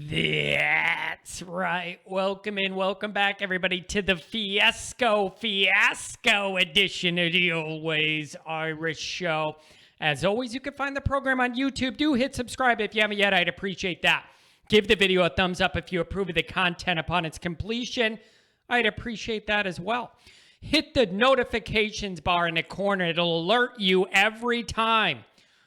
That's right. Welcome in, welcome back, everybody, to the Fiasco edition of the Always Irish Show. As always, you can find the program on YouTube. Do hit subscribe if you haven't yet. I'd appreciate that. Give the video a thumbs up if you approve of the content upon its completion. I'd appreciate that as well. Hit the notifications bar in the corner. It'll alert you every time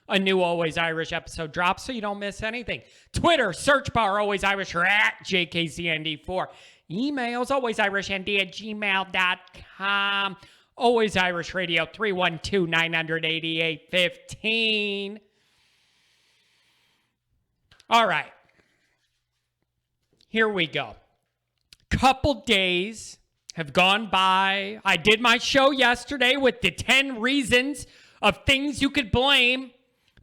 a new Always Irish episode drops so you don't miss anything. Twitter, search bar, Always Irish, or at JKCND4. Emails, alwaysirishnd@gmail.com. Always Irish Radio, 312-988-15. All right. Here we go. Couple days have gone by. I did my show yesterday with the 10 reasons of things you could blame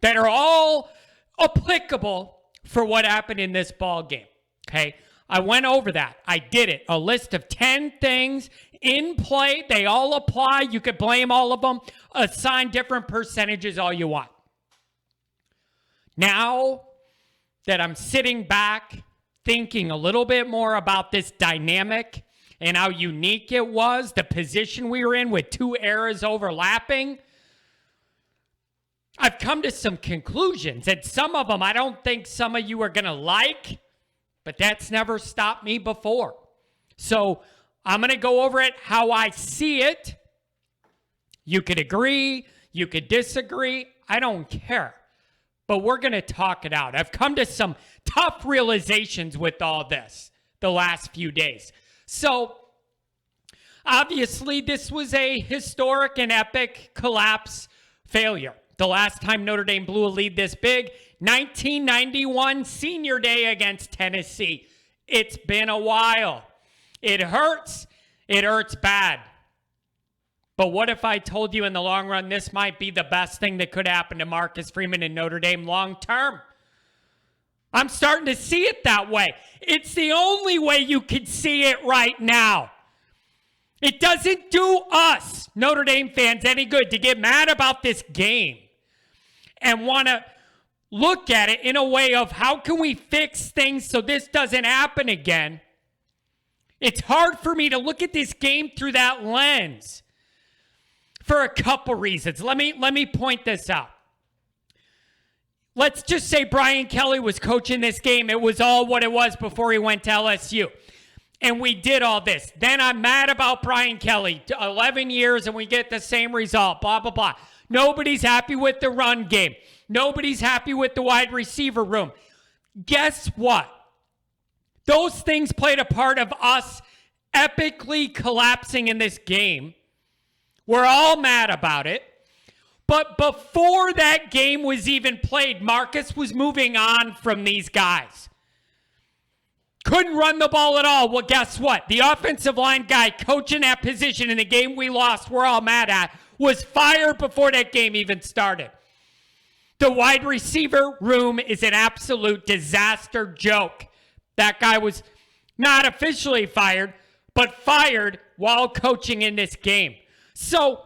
that are all applicable for what happened in this ball game. Okay? I went over that. I did it. A list of 10 things in play. They all apply. You could blame all of them. Assign different percentages all you want. Now that I'm sitting back thinking a little bit more about this dynamic and how unique it was, the position we were in with two eras overlapping, I've come to some conclusions, and some of them I don't think some of you are going to like, but that's never stopped me before. So I'm going to go over it how I see it. You could agree, you could disagree, I don't care. But we're going to talk it out. I've come to some tough realizations with all this the last few days. So obviously this was a historic and epic collapse failure. The last time Notre Dame blew a lead this big, 1991 senior day against Tennessee. It's been a while. It hurts. It hurts bad. But what if I told you in the long run this might be the best thing that could happen to Marcus Freeman and Notre Dame long term? I'm starting to see it that way. It's the only way you can see it right now. It doesn't do us, Notre Dame fans, any good to get mad about this game and want to look at it in a way of how can we fix things so this doesn't happen again. It's hard for me to look at this game through that lens for a couple reasons. Let me point this out. Let's just say Brian Kelly was coaching this game. It was all what it was before he went to LSU. And we did all this. Then I'm mad about Brian Kelly. 11 years and we get the same result. Blah, blah, blah. Nobody's happy with the run game. Nobody's happy with the wide receiver room. Guess what? Those things played a part of us epically collapsing in this game. We're all mad about it. But before that game was even played, Marcus was moving on from these guys. Couldn't run the ball at all. Well, guess what? The offensive line guy coaching that position in the game we lost, we're all mad at, was fired before that game even started. The wide receiver room is an absolute disaster joke. That guy was not officially fired, but fired while coaching in this game. So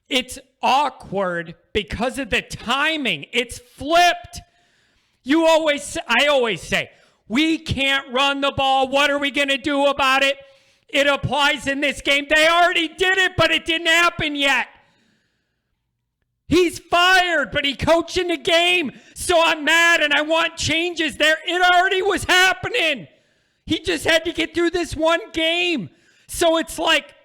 it's awkward because of the timing. It's flipped. I always say, we can't run the ball. What are we going to do about it? It applies in this game. They already did it, but it didn't happen yet. He's fired, but he coached in the game. So I'm mad and I want changes there. It already was happening. He just had to get through this one game. So it's like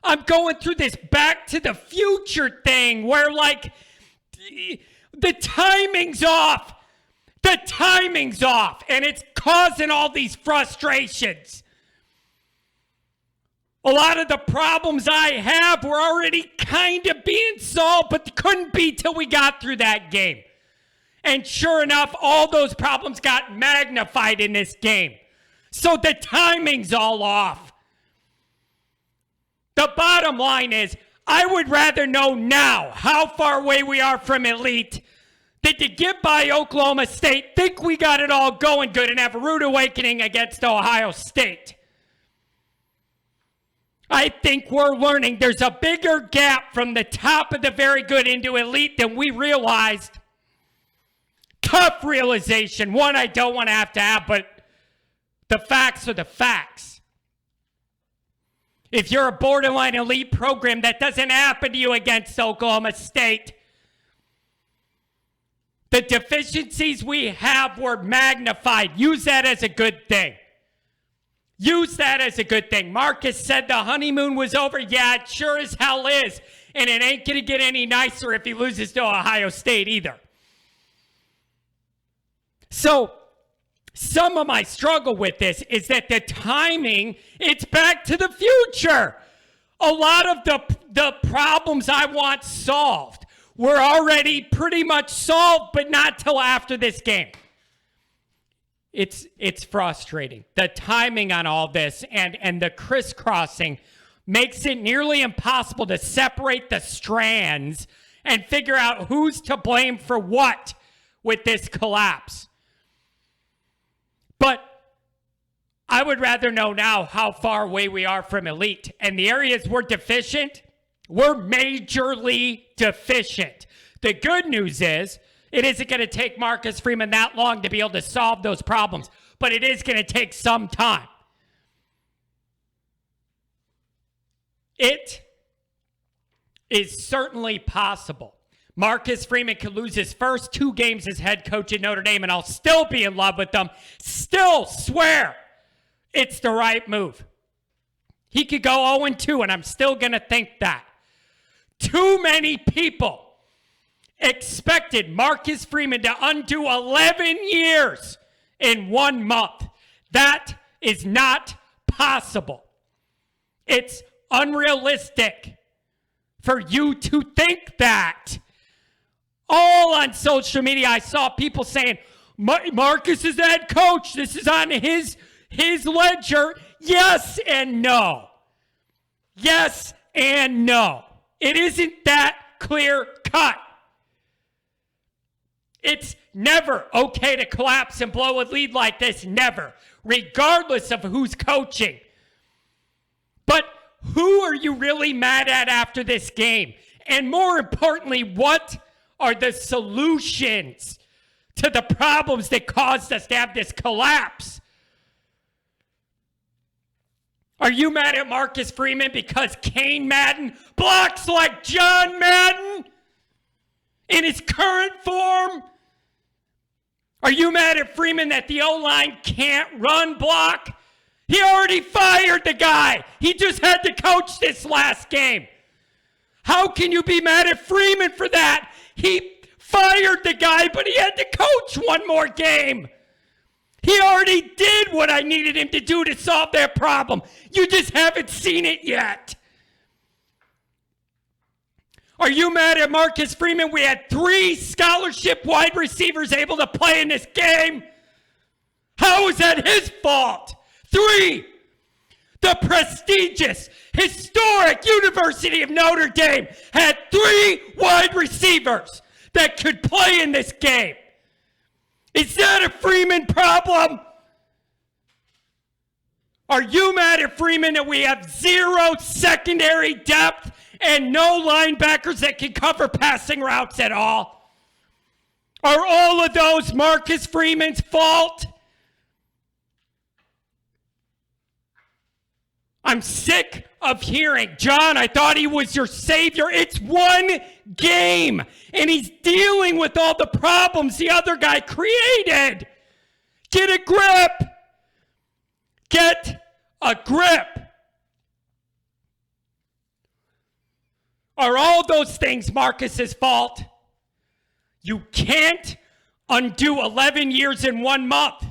I'm going through this back to the future thing where like the timing's off. The timing's off and it's causing all these frustrations. A lot of the problems I have were already kind of being solved, but couldn't be till we got through that game. And sure enough, all those problems got magnified in this game. So the timing's all off. The bottom line is, I would rather know now how far away we are from elite than to get by Oklahoma State, think we got it all going good, and have a rude awakening against Ohio State. I think we're learning there's a bigger gap from the top of the very good into elite than we realized tough realization, one I don't want to have, but the facts are the facts. If you're a borderline elite program, that doesn't happen to you against Oklahoma State. The deficiencies we have were magnified. Use that as a good thing. Use that as a good thing. Marcus said the honeymoon was over. Yeah, it sure as hell is. And it ain't going to get any nicer if he loses to Ohio State either. So, some of my struggle with this is that the timing, it's back to the future. A lot of the problems I want solved were already pretty much solved, but not till after this game. It's frustrating. The timing on all this and the crisscrossing makes it nearly impossible to separate the strands and figure out who's to blame for what with this collapse. But I would rather know now how far away we are from elite. And the areas we're deficient, we're majorly deficient. The good news is, it isn't going to take Marcus Freeman that long to be able to solve those problems, but it is going to take some time. It is certainly possible. Marcus Freeman could lose his first 2 games as head coach at Notre Dame, and I'll still be in love with them. Still swear it's the right move. He could go 0-2, and I'm still going to think that. Too many people expected Marcus Freeman to undo 11 years in 1 month. That is not possible. It's unrealistic for you to think that. All on social media, I saw people saying, Marcus is the head coach. This is on his ledger. Yes and no. Yes and no. It isn't that clear cut. It's never okay to collapse and blow a lead like this. Never. Regardless of who's coaching. But who are you really mad at after this game? And more importantly, what are the solutions to the problems that caused us to have this collapse? Are you mad at Marcus Freeman because Kane Madden blocks like John Madden in his current form? Are you mad at Freeman that the O-line can't run block? He already fired the guy. He just had to coach this last game. How can you be mad at Freeman for that? He fired the guy, but he had to coach one more game. He already did what I needed him to do to solve that problem. You just haven't seen it yet. Are you mad at Marcus Freeman? We had 3 scholarship wide receivers able to play in this game. How is that his fault? 3. The prestigious, historic University of Notre Dame had 3 wide receivers that could play in this game. Is that a Freeman problem? Are you mad at Freeman that we have 0 secondary depth and no linebackers that can cover passing routes at all? Are all of those Marcus Freeman's fault? I'm sick of hearing, John, I thought he was your savior. It's 1 game, and he's dealing with all the problems the other guy created. Get a grip. Get a grip. Are all those things Marcus's fault? You can't undo 11 years in 1 month.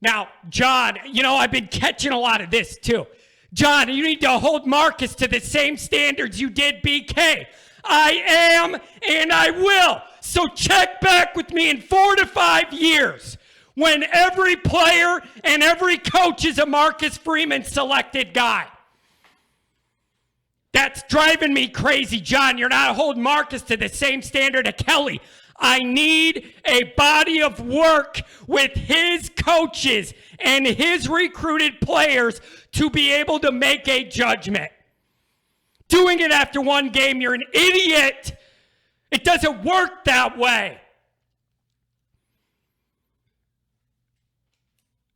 Now, John, I've been catching a lot of this too. John, you need to hold Marcus to the same standards you did BK. I am and I will. So check back with me in 4 to 5 years when every player and every coach is a Marcus Freeman selected guy. That's driving me crazy, John. You're not holding Marcus to the same standard of Kelly. I need a body of work with his coaches and his recruited players to be able to make a judgment. Doing it after 1 game, you're an idiot. It doesn't work that way.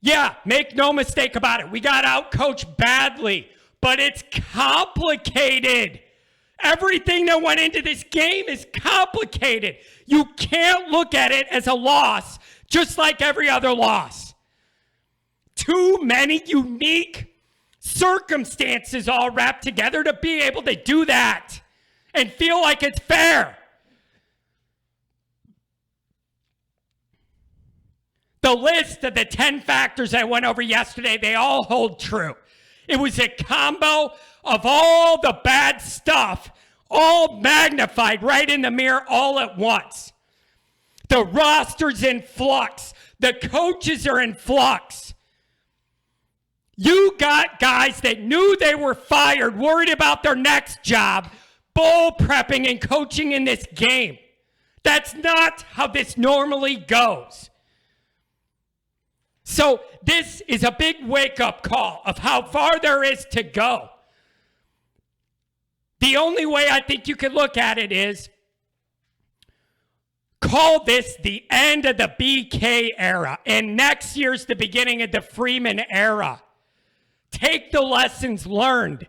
Yeah, make no mistake about it. We got out-coached badly, but it's complicated. Everything that went into this game is complicated. You can't look at it as a loss, just like every other loss. Too many unique circumstances all wrapped together to be able to do that and feel like it's fair. The list of the 10 factors I went over yesterday, they all hold true. It was a combo of all the bad stuff, all magnified right in the mirror all at once. The roster's in flux. The coaches are in flux. You got guys that knew they were fired, worried about their next job, bowl prepping and coaching in this game. That's not how this normally goes. So this is a big wake-up call of how far there is to go. The only way I think you could look at it is call this the end of the BK era, and next year's the beginning of the Freeman era. Take the lessons learned,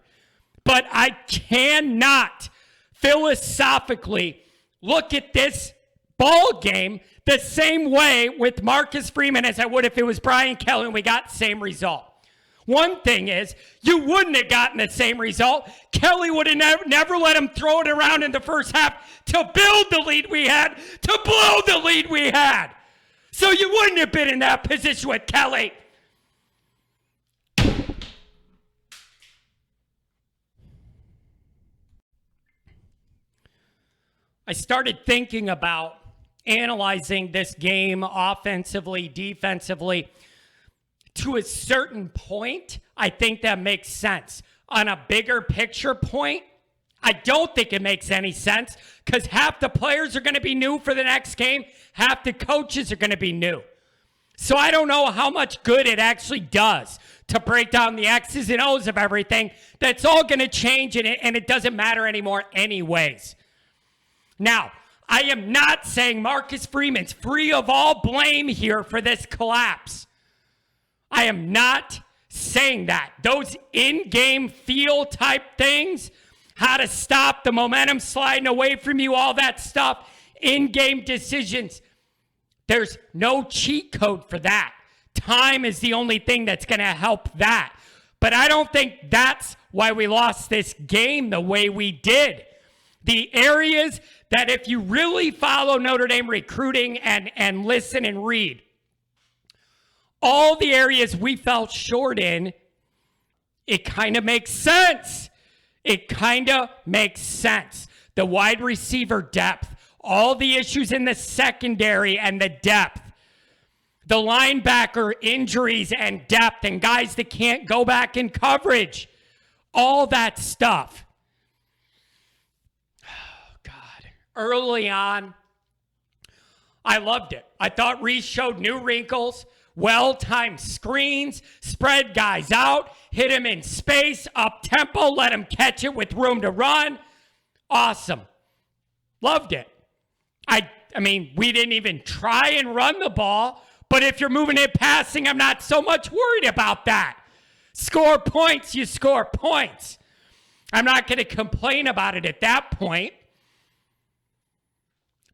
but I cannot philosophically look at this ball game the same way with Marcus Freeman as I would if it was Brian Kelly and we got the same result. One thing is, you wouldn't have gotten the same result. Kelly would have never let him throw it around in the first half to build the lead we had, to blow the lead we had. So you wouldn't have been in that position with Kelly. I started thinking about analyzing this game offensively, defensively. To a certain point, I think that makes sense. On a bigger picture point, I don't think it makes any sense because half the players are going to be new for the next game, half the coaches are going to be new. So I don't know how much good it actually does to break down the X's and O's of everything. That's all going to change and it doesn't matter anymore anyways. Now, I am not saying Marcus Freeman's free of all blame here for this collapse. I am not saying that. Those in-game feel type things, how to stop the momentum sliding away from you, all that stuff, in-game decisions, there's no cheat code for that. Time is the only thing that's going to help that. But I don't think that's why we lost this game the way we did. The areas that if you really follow Notre Dame recruiting and listen and read, all the areas we fell short in, it kind of makes sense. It kind of makes sense. The wide receiver depth, all the issues in the secondary and the depth, the linebacker injuries and depth and guys that can't go back in coverage, all that stuff. Early on, I loved it. I thought Reese showed new wrinkles, well-timed screens, spread guys out, hit him in space, up-tempo, let him catch it with room to run. Awesome. Loved it. I mean, we didn't even try and run the ball, but if you're moving it passing, I'm not so much worried about that. Score points, you score points. I'm not going to complain about it at that point.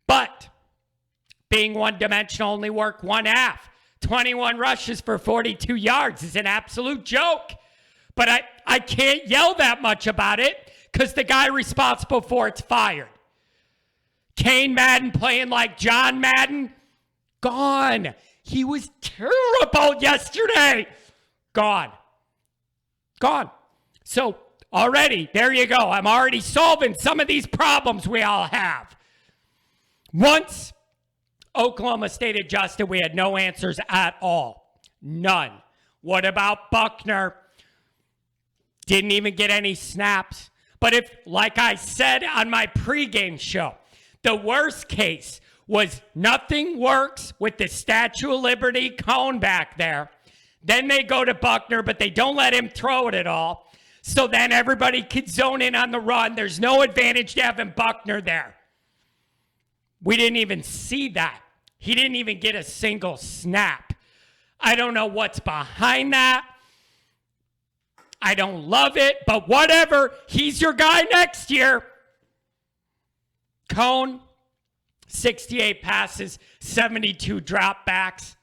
But being one-dimensional only worked one half. 21 rushes for 42 yards is an absolute joke. But I can't yell that much about it because the guy responsible for it's fired. Kane Madden playing like John Madden, gone. He was terrible yesterday. Gone. So already, there you go. I'm already solving some of these problems we all have. Once Oklahoma State adjusted, we had no answers at all. None. What about Buckner? Didn't even get any snaps. But if, like I said on my pregame show, the worst case was nothing works with the Statue of Liberty cone back there. Then they go to Buckner, but they don't let him throw it at all. So then everybody could zone in on the run. There's no advantage to having Buckner there. We didn't even see that. He didn't even get a single snap. I don't know what's behind that. I don't love it, but whatever. He's your guy next year. Cone, 68 passes, 72 dropbacks.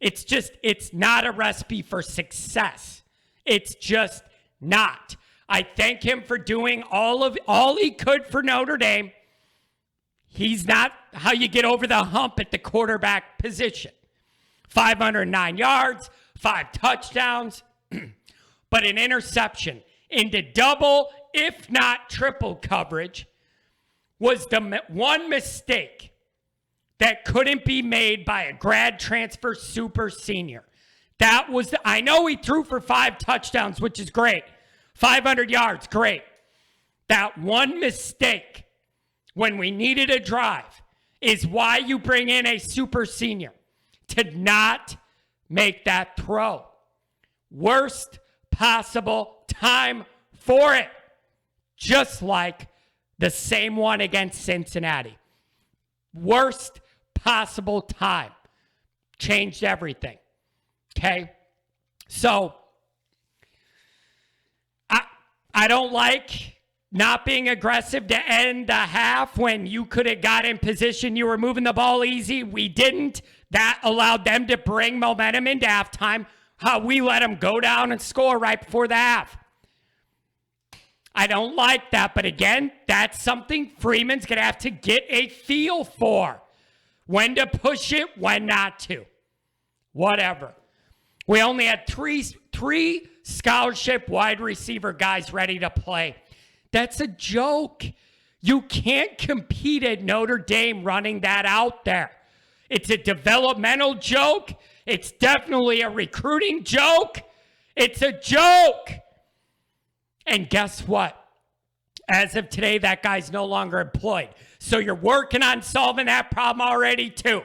It's not a recipe for success. It's just not. I thank him for doing all he could for Notre Dame. He's not how you get over the hump at the quarterback position. 509 yards, 5 touchdowns, but an interception into double, if not triple coverage was the one mistake that couldn't be made by a grad transfer super senior. I know he threw for 5 touchdowns, which is great. 500 yards, great. That one mistake when we needed a drive is why you bring in a super senior, to not make that throw. Worst possible time for it. Just like the same one against Cincinnati. Worst possible time. Changed everything. Okay? So, I don't like not being aggressive to end the half when you could have got in position. You were moving the ball easy. We didn't. That allowed them to bring momentum into halftime. How we let them go down and score right before the half. I don't like that. But again, that's something Freeman's going to have to get a feel for. When to push it, when not to. Whatever. We only had three scholarship wide receiver guys ready to play. That's a joke. You can't compete at Notre Dame running that out there. It's a developmental joke. It's definitely a recruiting joke. It's a joke. And guess what? As of today, that guy's no longer employed. So you're working on solving that problem already too.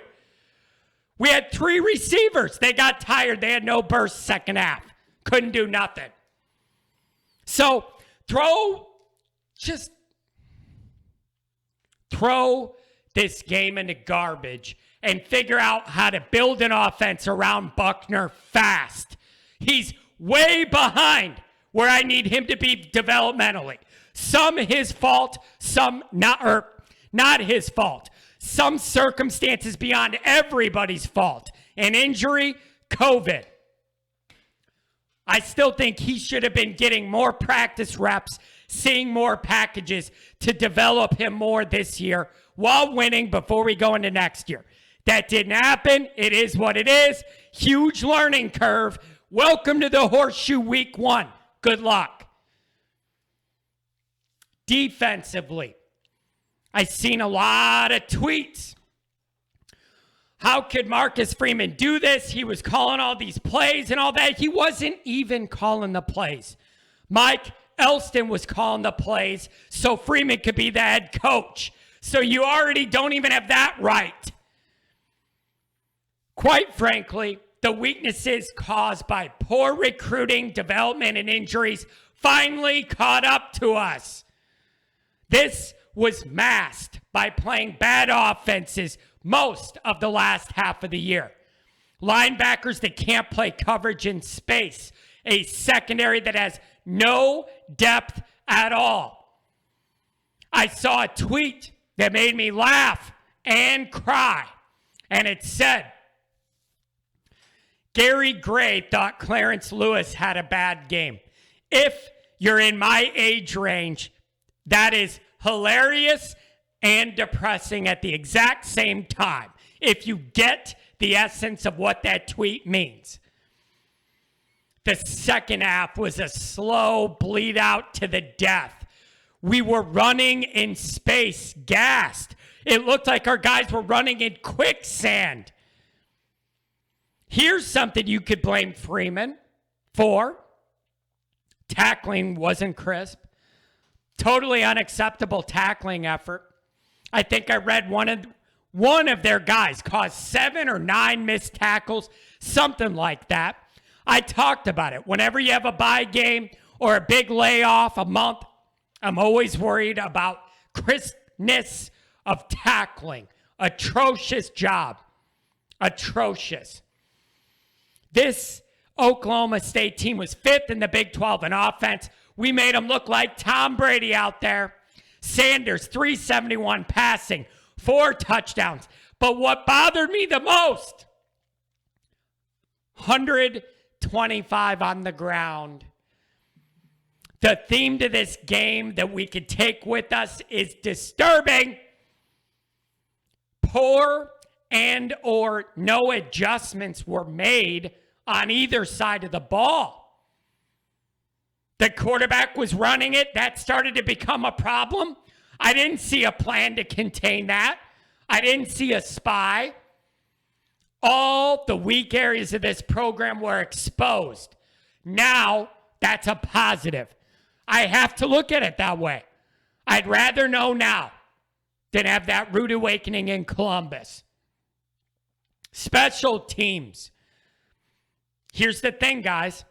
We had 3 receivers. They got tired. They had no burst second half. Couldn't do nothing. So throw this game into garbage and figure out how to build an offense around Buckner fast. He's way behind where I need him to be developmentally. Some his fault, some not his fault. Some circumstances beyond everybody's fault. An injury, COVID. I still think he should have been getting more practice reps, seeing more packages to develop him more this year while winning before we go into next year. That didn't happen. It is what it is. Huge learning curve. Welcome to the Horseshoe Week 1. Good luck. Defensively, I've seen a lot of tweets. How could Marcus Freeman do this? He was calling all these plays and all that. He wasn't even calling the plays. Mike Elston was calling the plays so Freeman could be the head coach. So you already don't even have that right. Quite frankly, the weaknesses caused by poor recruiting, development, and injuries finally caught up to us. This was masked by playing bad offenses most of the last half of the year. Linebackers that can't play coverage in space. A secondary that has no depth at all. I saw a tweet that made me laugh and cry. And it said, Gary Gray thought Clarence Lewis had a bad game. If you're in my age range, that is hilarious and depressing at the exact same time, if you get the essence of what that tweet means. The second half was a slow bleed out to the death. We were running in space, gassed. It looked like our guys were running in quicksand. Here's something you could blame Freeman for. Tackling wasn't crisp. Totally unacceptable tackling effort. I think I read one of their guys caused 7 or 9 missed tackles, something like that. I talked about it. Whenever you have a bye game or a big layoff a month, I'm always worried about crispness of tackling. Atrocious job. Atrocious. This Oklahoma State team was 5th in the Big 12 in offense. We made them look like Tom Brady out there. Sanders, 371 passing, 4 touchdowns. But what bothered me the most, 125 on the ground. The theme to this game that we could take with us is disturbing. Poor and or no adjustments were made on either side of the ball. The quarterback was running it. That started to become a problem. I didn't see a plan to contain that. I didn't see a spy. All the weak areas of this program were exposed. Now, that's a positive. I have to look at it that way. I'd rather know now than have that rude awakening in Columbus. Special teams. Here's the thing, guys.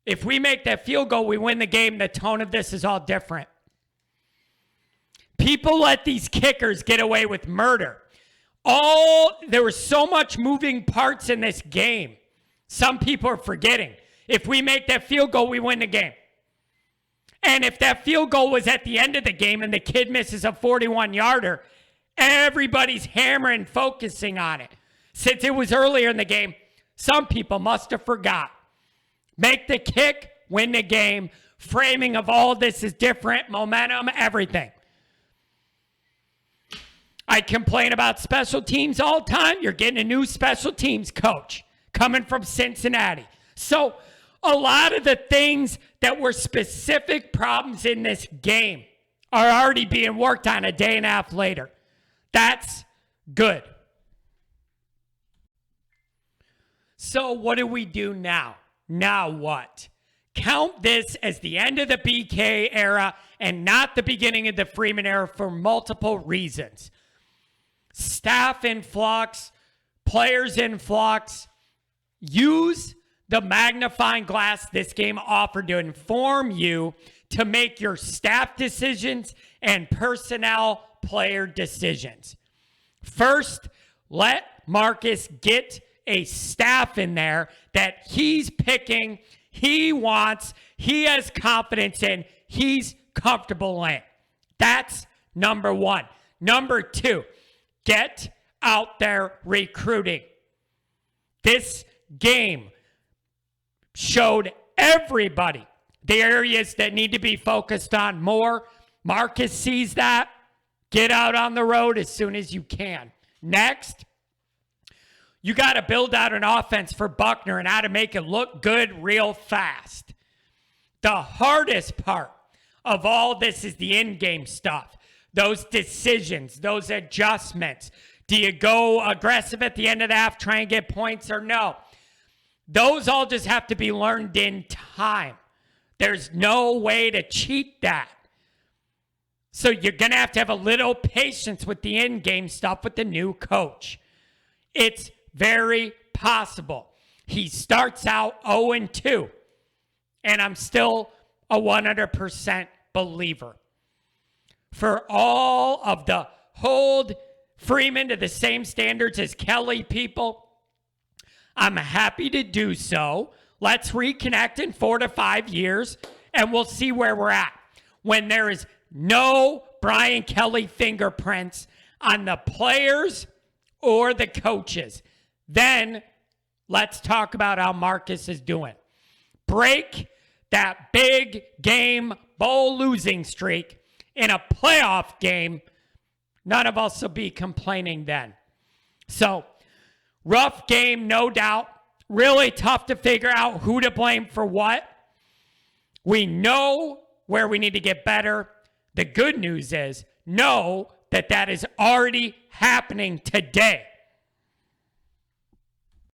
If we make that field goal, we win the game. The tone of this is all different. People let these kickers get away with murder. There was so much moving parts in this game. Some people are forgetting. If we make that field goal, we win the game. And if that field goal was at the end of the game and the kid misses a 41-yarder, everybody's hammering, focusing on it. Since it was earlier in the game, some people must have forgot. Make the kick, win the game. Framing of all this is different. Momentum, everything. I complain about special teams all the time. You're getting a new special teams coach coming from Cincinnati. So a lot of the things that were specific problems in this game are already being worked on a day and a half later. That's good. So what do we do now? Now what? Count this as the end of the BK era and not the beginning of the Freeman era for multiple reasons. Staff in flux, players in flux. Use the magnifying glass this game offered to inform you to make your staff decisions and personnel player decisions. First, let Marcus get a staff in there that he's picking, he wants, he has confidence in, he's comfortable in. That's number one. Number two, get out there recruiting. This game showed everybody the areas that need to be focused on more. Marcus sees that. Get out on the road as soon as you can. Next, you got to build out an offense for Buckner and how to make it look good real fast. The hardest part of all this is the in-game stuff. Those decisions, those adjustments. Do you go aggressive at the end of the half, try and get points, or no? Those all just have to be learned in time. There's no way to cheat that. So you're going to have a little patience with the in-game stuff with the new coach. It's very possible. He starts out 0-2, and I'm still a 100% believer. For all of the hold Freeman to the same standards as Kelly people, I'm happy to do so. Let's reconnect in 4 to 5 years, and we'll see where we're at. When there is no Brian Kelly fingerprints on the players or the coaches, then let's talk about how Marcus is doing. Break that big game bowl losing streak in a playoff game. None of us will be complaining then. So, rough game, no doubt. Really tough to figure out who to blame for what. We know where we need to get better. The good news is, know that is already happening today.